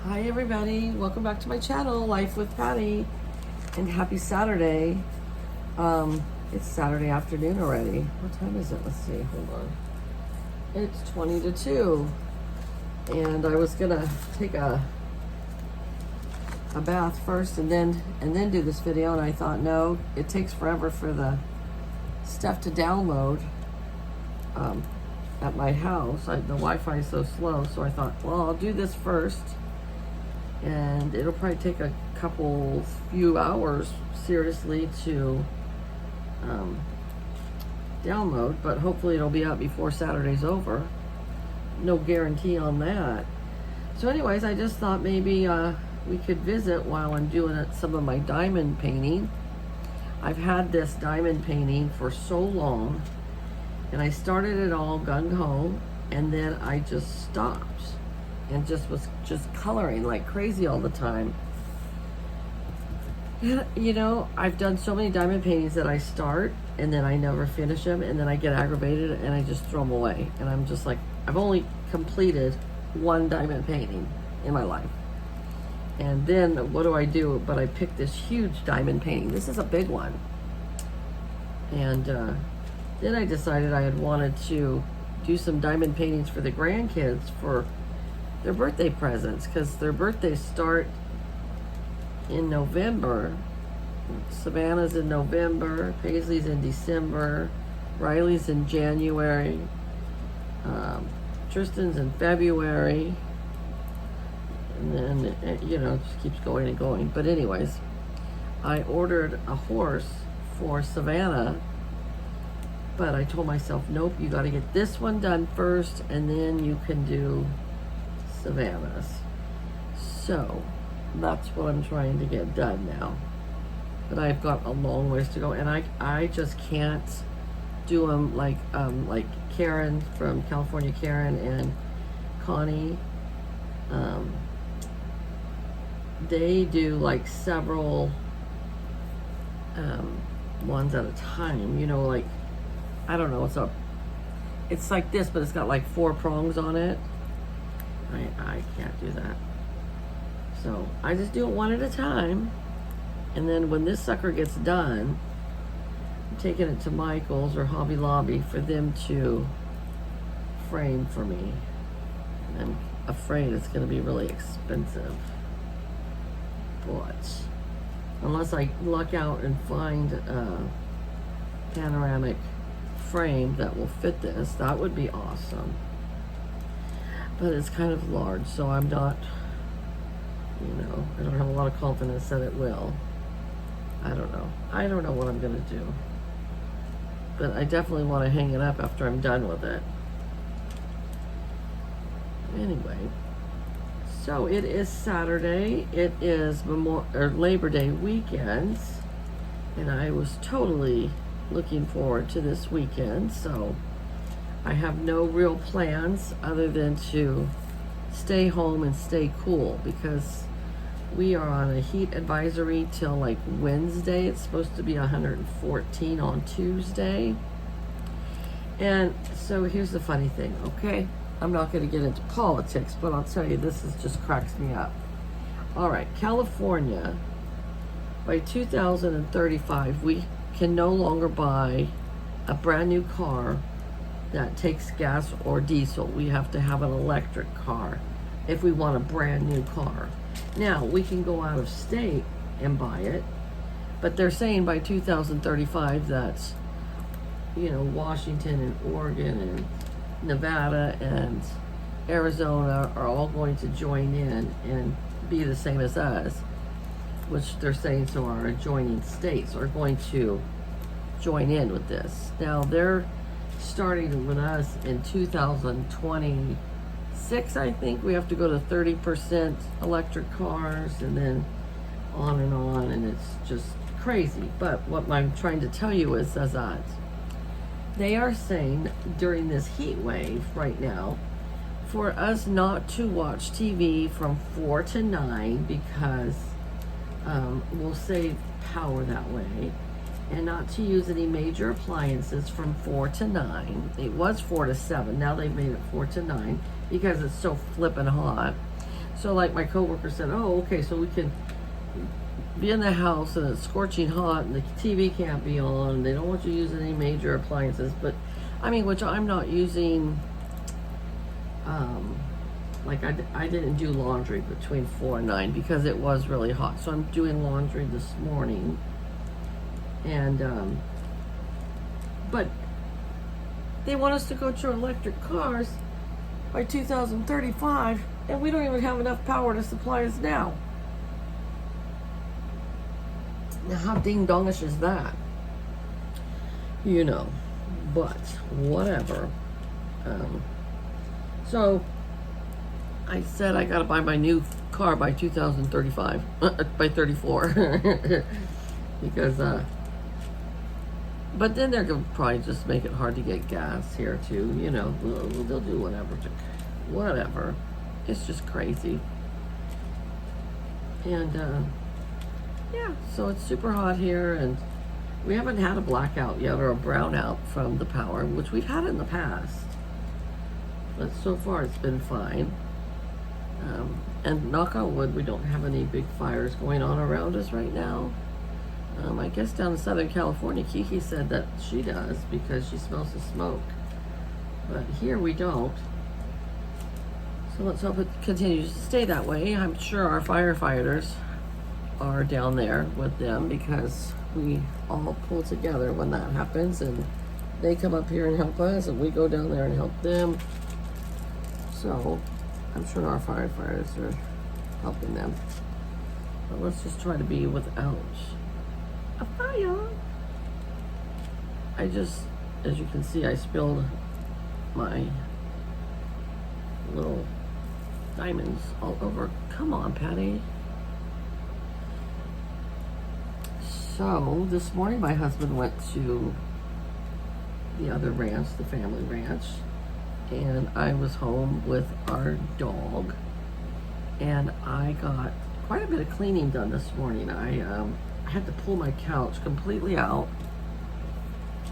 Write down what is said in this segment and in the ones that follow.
Hi everybody, welcome back to my channel, Life with Patty, and happy Saturday. It's Saturday afternoon already. What time is it? Let's see, hold on. It's 20 to 2, and I was gonna take a bath first and then do this video, and I thought, no, it takes forever for the stuff to download at my house. The Wi-Fi is so slow, so I thought, well, I'll do this first. And it'll probably take a few hours, seriously, to download, but hopefully it'll be out before Saturday's over. No guarantee on that. So anyways, I just thought maybe we could visit while I'm doing some of my diamond painting. I've had this diamond painting for so long, and I started it all gung-ho, and then I just stopped and was coloring like crazy all the time. And, you know, I've done so many diamond paintings that I start and then I never finish them, and then I get aggravated and I just throw them away. And I'm just like, I've only completed one diamond painting in my life. And then what do I do? But I picked this huge diamond painting. This is a big one. And then I decided I had wanted to do some diamond paintings for the grandkids for their birthday presents, because their birthdays start in November. Savannah's in November, Paisley's in December, Riley's in January, Tristan's in February, and then, you know, it just keeps going and going. But anyways, I ordered a horse for Savannah, but I told myself, nope, you got to get this one done first, and then you can do Savannah's. So that's what I'm trying to get done now. But I've got a long ways to go, and I just can't do them like Karen from California, Karen and Connie. They do like several ones at a time, you know, like, I don't know, it's like this, but it's got like 4 prongs on it. I can't do that. So I just do it one at a time. And then when this sucker gets done, I'm taking it to Michael's or Hobby Lobby for them to frame for me. I'm afraid it's going to be really expensive. But unless I luck out and find a panoramic frame that will fit this, that would be awesome. But it's kind of large, so I'm not, you know, I don't have a lot of confidence that it will. I don't know what I'm gonna do. But I definitely want to hang it up after I'm done with it. Anyway, so it is Saturday. It is Labor Day weekend, and I was totally looking forward to this weekend. So I have no real plans other than to stay home and stay cool, because we are on a heat advisory till like Wednesday. It's supposed to be 114 on Tuesday. And so here's the funny thing, okay? I'm not going to get into politics, but I'll tell you, this just cracks me up. All right, California, by 2035, we can no longer buy a brand new car that takes gas or diesel. We have to have an electric car if we want a brand new car. Now, we can go out of state and buy it, but they're saying by 2035 that, you know, Washington and Oregon and Nevada and Arizona are all going to join in and be the same as us, which they're saying, so our adjoining states are going to join in with this. Now, they're starting with us in 2026, I think. We have to go to 30% electric cars, and then on, and it's just crazy. But what I'm trying to tell you is that they are saying during this heat wave right now for us not to watch TV from 4 to 9, because we'll save power that way, and not to use any major appliances from 4 to 9. It was 4 to 7. Now they've made it 4 to 9 because it's so flippin' hot. So like my coworker said, oh, okay, so we can be in the house and it's scorching hot and the TV can't be on. They don't want you using any major appliances, but I mean, which I'm not using. Like I didn't do laundry between 4 and 9 because it was really hot. So I'm doing laundry this morning, and but they want us to go to electric cars by 2035, and we don't even have enough power to supply us now. Now, how ding dongish is that? You know, but whatever. So I said I gotta buy my new car by 2035, by 34, because but then they're gonna probably just make it hard to get gas here too. You know, they'll do whatever. It's just crazy. And yeah, so it's super hot here, and we haven't had a blackout yet or a brownout from the power, which we've had in the past. But so far it's been fine. And knock on wood, we don't have any big fires going on around us right now. I guess down in Southern California, Kiki said that she does because she smells the smoke. But here we don't. So let's hope it continues to stay that way. I'm sure our firefighters are down there with them because we all pull together when that happens, and they come up here and help us, and we go down there and help them. So I'm sure our firefighters are helping them. But let's just try to be without a fire. I just, as you can see, I spilled my little diamonds all over. Come on, Patty. So this morning my husband went to the other ranch, the family ranch, and I was home with our dog, and I got quite a bit of cleaning done this morning. I had to pull my couch completely out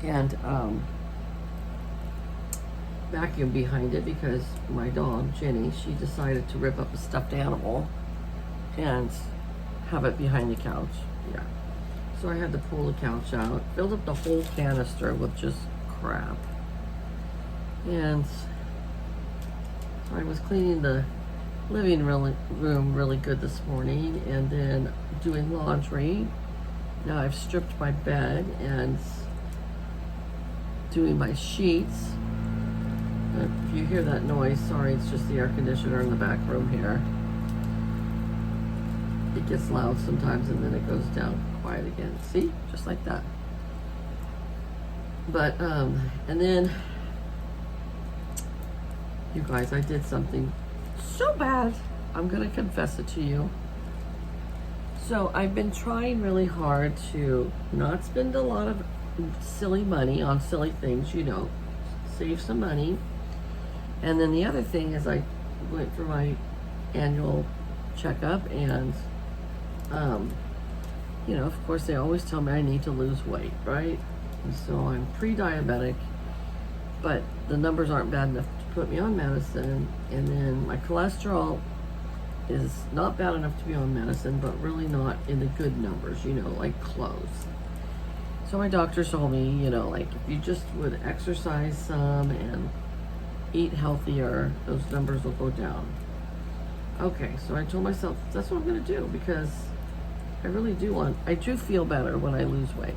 and vacuum behind it because my dog, Jenny, she decided to rip up a stuffed animal and have it behind the couch. Yeah. So I had to pull the couch out, filled up the whole canister with just crap. And so I was cleaning the living room really good this morning, and then doing laundry. Now I've stripped my bed and doing my sheets. If you hear that noise, sorry, it's just the air conditioner in the back room here. It gets loud sometimes and then it goes down quiet again. See? Just like that. But, and then, you guys, I did something so bad. I'm gonna confess it to you. So I've been trying really hard to not spend a lot of silly money on silly things, you know, save some money. And then the other thing is I went for my annual checkup, and you know, of course they always tell me I need to lose weight, right? And so I'm pre-diabetic, but the numbers aren't bad enough to put me on medicine. And then my cholesterol is not bad enough to be on medicine, but really not in the good numbers, you know, like close. So my doctor told me, you know, like if you just would exercise some and eat healthier, those numbers will go down. Okay, so I told myself that's what I'm gonna do, because I really do I do feel better when I lose weight.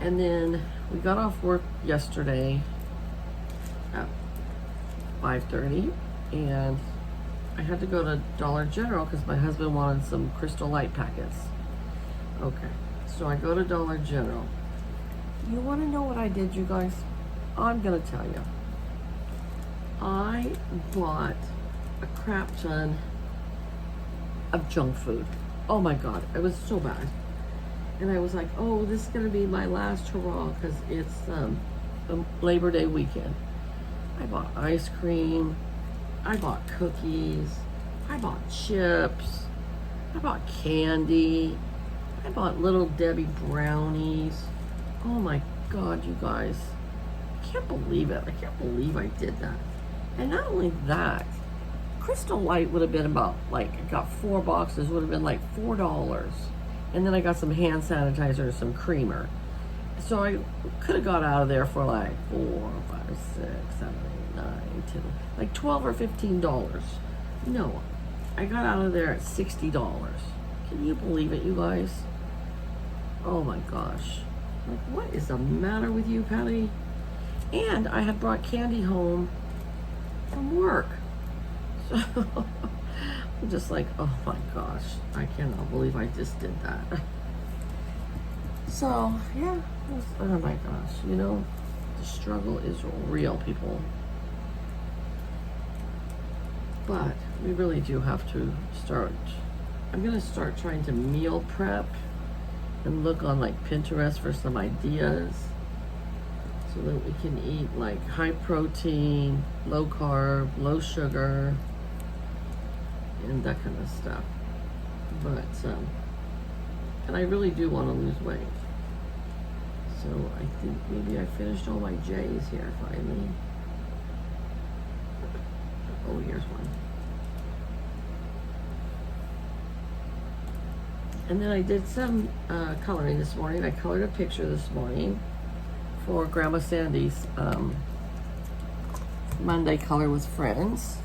And then we got off work yesterday at 5:30, and I had to go to Dollar General because my husband wanted some Crystal Light packets. Okay, so I go to Dollar General. You want to know what I did, you guys? I'm gonna tell you. I bought a crap ton of junk food. Oh my God, it was so bad. And I was like, oh, this is gonna be my last hurrah because it's Labor Day weekend. I bought ice cream, I bought cookies, I bought chips, I bought candy, I bought Little Debbie brownies. Oh my God, you guys. I can't believe it. I can't believe I did that. And not only that, Crystal Light would have been about, like, I got 4 boxes, would have been like $4. And then I got some hand sanitizer and some creamer. So I could have got out of there for like 4, 5, 6, 7, 8, 9, 10, like $12 or $15. No, I got out of there at $60. Can you believe it, you guys? Oh my gosh. Like, what is the matter with you, Patty? And I had brought candy home from work. So I'm just like, oh my gosh, I cannot believe I just did that. So, yeah, oh my gosh, you know, the struggle is real, people. But we really do have to start, I'm gonna start trying to meal prep and look on like Pinterest for some ideas so that we can eat like high protein, low carb, low sugar, and that kind of stuff. But, and I really do want to lose weight. So I think maybe I finished all my J's here finally. Oh, here's one. And then I did some coloring this morning. I colored a picture this morning for Grandma Sandy's Monday Color with Friends.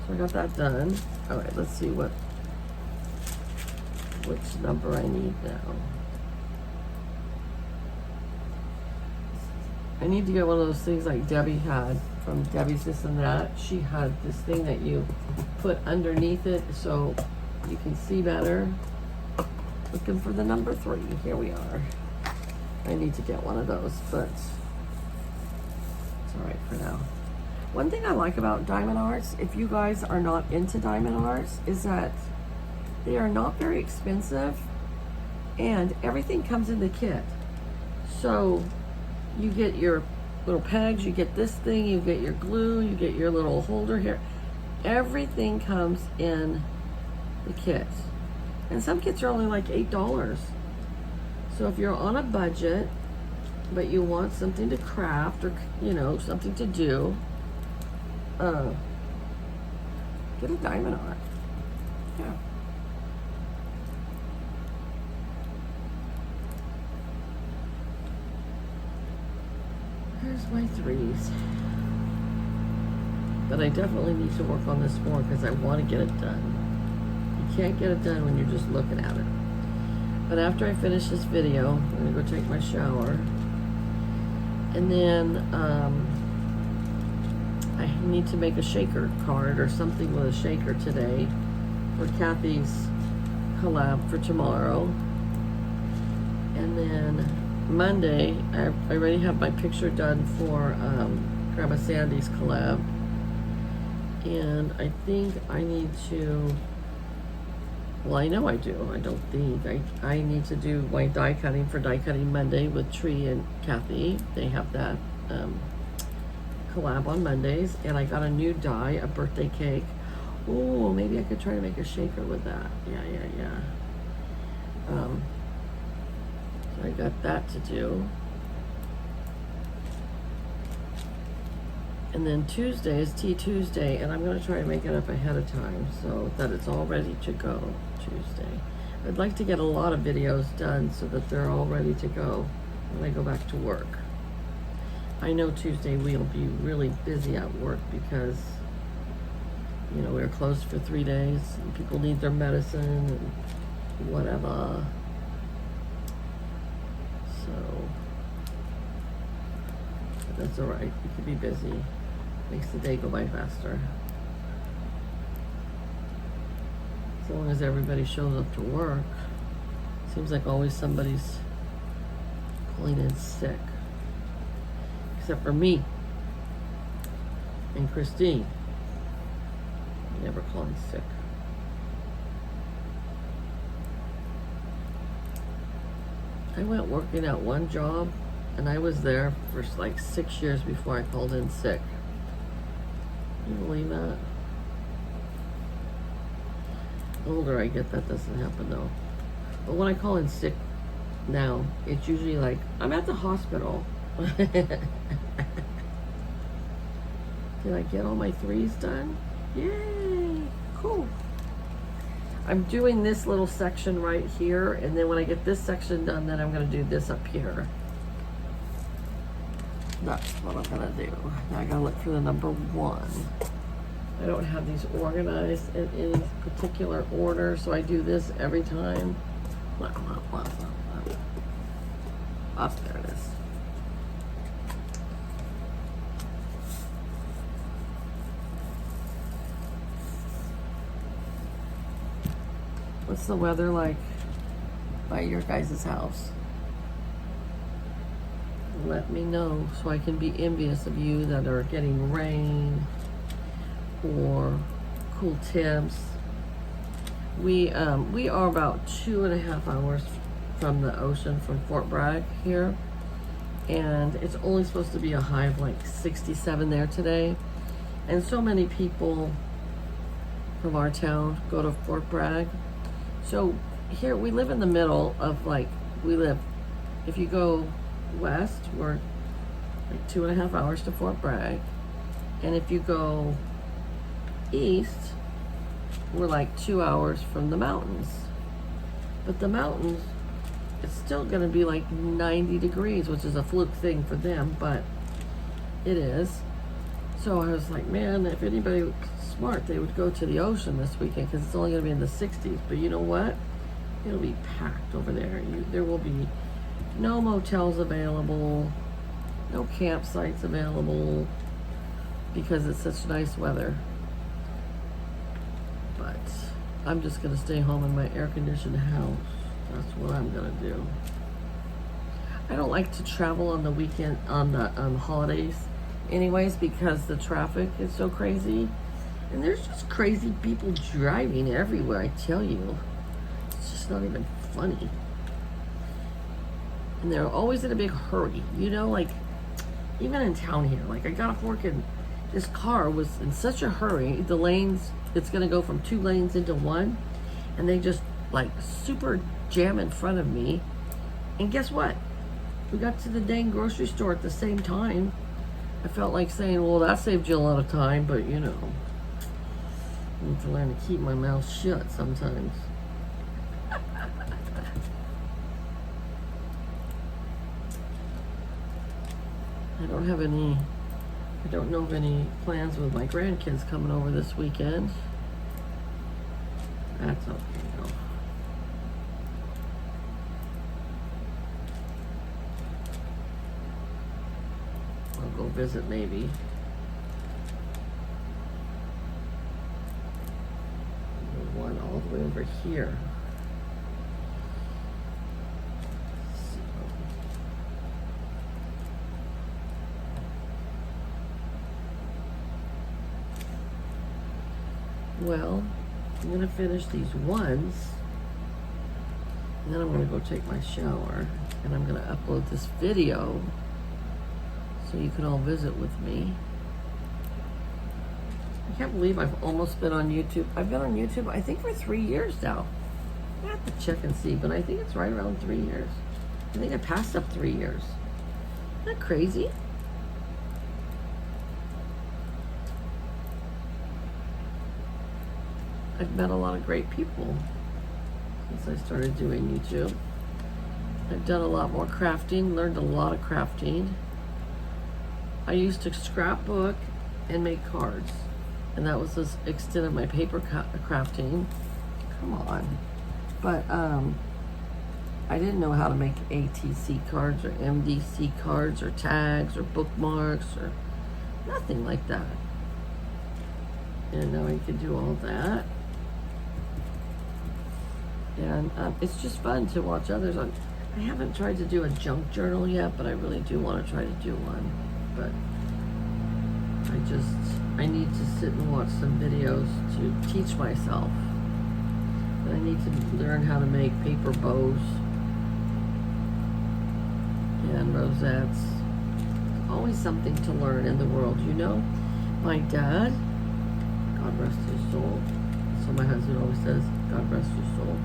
So I got that done. All right, let's see which number I need now. I need to get one of those things like Debbie had from Debbie's This and That. She had this thing that you put underneath it so you can see better. Looking for the number 3. Here we are. I need to get one of those, but it's all right for now. One thing I like about Diamond Arts, if you guys are not into Diamond Arts, is that they are not very expensive and everything comes in the kit. So you get your little pegs, you get this thing, you get your glue, you get your little holder here. Everything comes in the kit. And some kits are only like $8. So if you're on a budget, but you want something to craft or, you know, something to do, get a Diamond Art. Yeah. Here's my 3s. But I definitely need to work on this more because I want to get it done. You can't get it done when you're just looking at it. But after I finish this video, I'm going to go take my shower. And then I need to make a shaker card or something with a shaker today for Kathy's collab for tomorrow. And then Monday, I already have my picture done for Grandma Sandy's collab. And I think I need to, well, I know I do. I don't think. I need to do my die cutting for Die Cutting Monday with Tree and Kathy. They have that collab on Mondays. And I got a new die, a birthday cake. Oh, maybe I could try to make a shaker with that. Yeah. So I got that to do. And then Tuesday is Tea Tuesday, and I'm going to try to make it up ahead of time so that it's all ready to go Tuesday. I'd like to get a lot of videos done so that they're all ready to go when I go back to work. I know Tuesday we'll be really busy at work because, you know, we're closed for 3 days and people need their medicine and whatever. So, but that's all right. You could be busy. Makes the day go by faster. As long as everybody shows up to work. Seems like always somebody's calling in sick. Except for me and Christine. I never call in sick. I went working at one job and I was there for like 6 years before I called in sick. Can you believe that? The older I get, that doesn't happen though. But when I call in sick now, it's usually like, I'm at the hospital. Did I get all my 3s done? Yay! I'm doing this little section right here, and then when I get this section done, then I'm gonna do this up here. That's what I'm gonna do. Now I gotta look for the number 1. I don't have these organized in any particular order, so I do this every time. Up there it is. What's the weather like by your guys' house? Let me know so I can be envious of you that are getting rain or cool temps. We are about 2.5 hours from the ocean from Fort Bragg here, and it's only supposed to be a high of like 67 there today. And so many people from our town go to Fort Bragg. So here we live in the middle of if you go west, we're like 2.5 hours to Fort Bragg. And if you go east, we're like 2 hours from the mountains. But the mountains, it's still gonna be like 90 degrees, which is a fluke thing for them, but it is. So I was like, man, if anybody was smart, they would go to the ocean this weekend because it's only gonna be in the 60s. But you know what? It'll be packed over there. There will be no motels available, no campsites available because it's such nice weather. But I'm just gonna stay home in my air-conditioned house. That's what I'm gonna do. I don't like to travel on the weekend, on the holidays anyways, because the traffic is so crazy. And there's just crazy people driving everywhere, I tell you. It's just not even funny. And they're always in a big hurry. You know, like, even in town here, like I got off work and this car was in such a hurry. The lanes, it's gonna go from 2 lanes into 1. And they just like super jam in front of me. And guess what? We got to the dang grocery store at the same time. I felt like saying, well, that saved you a lot of time, but you know, I need to learn to keep my mouth shut sometimes. I don't know of any plans with my grandkids coming over this weekend. That's okay though. I'll go visit maybe. The one all the way over here. Well, I'm gonna finish these ones, and then I'm gonna go take my shower, and I'm gonna upload this video so you can all visit with me. I can't believe I've almost been on YouTube. I've been on YouTube, I think, for 3 years now. I have to check and see, but I think it's right around 3 years. I think I passed up 3 years. Isn't that crazy? I've met a lot of great people since I started doing YouTube. I've done a lot more crafting, learned a lot of crafting. I used to scrapbook and make cards, and that was the extent of my paper crafting. Come on. But I didn't know how to make ATC cards or MDC cards or tags or bookmarks or nothing like that. And now I can do all that. And it's just fun to watch others. I haven't tried to do a junk journal yet, but I really do want to try to do one. But I need to sit and watch some videos to teach myself. And I need to learn how to make paper bows and rosettes. There's always something to learn in the world, you know? My dad, God rest his soul. So my husband always says, God rest your soul.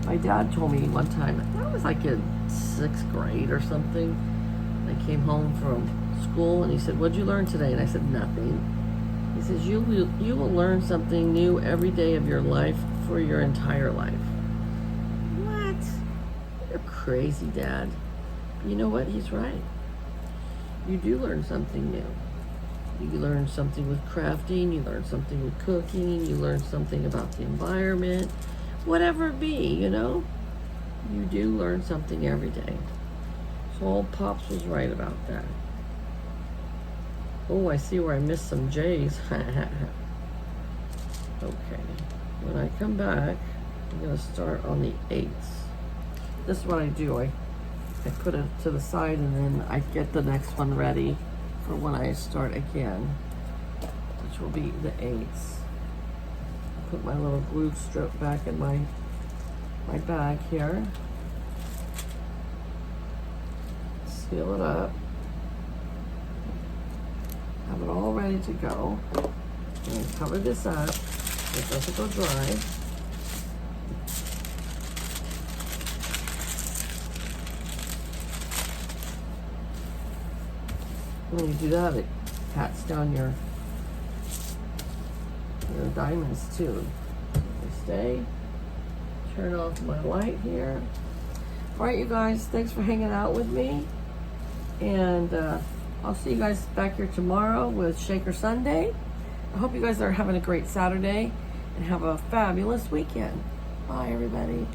My dad told me one time, I was like in 6th grade or something. I came home from school and he said, what'd you learn today? And I said, nothing. He says, you will learn something new every day of your life for your entire life. What? You're crazy, Dad. You know what? He's right. You do learn something new. You learn something with crafting, you learn something with cooking, you learn something about the environment, whatever it be, you know? You do learn something every day. So old Pops was right about that. Oh, I see where I missed some J's. Okay. When I come back, I'm going to start on the 8s. This is what I do. I put it to the side and then I get the next one ready for when I start again, which will be the 8s. Put my little glue strip back in my bag here. Seal it up. Have it all ready to go. And cover this up so it doesn't go dry. When you do that, it pats down your diamonds too. They stay. Turn off my light here. All right, you guys, thanks for hanging out with me. And I'll see you guys back here tomorrow with Shaker Sunday. I hope you guys are having a great Saturday and have a fabulous weekend. Bye, everybody.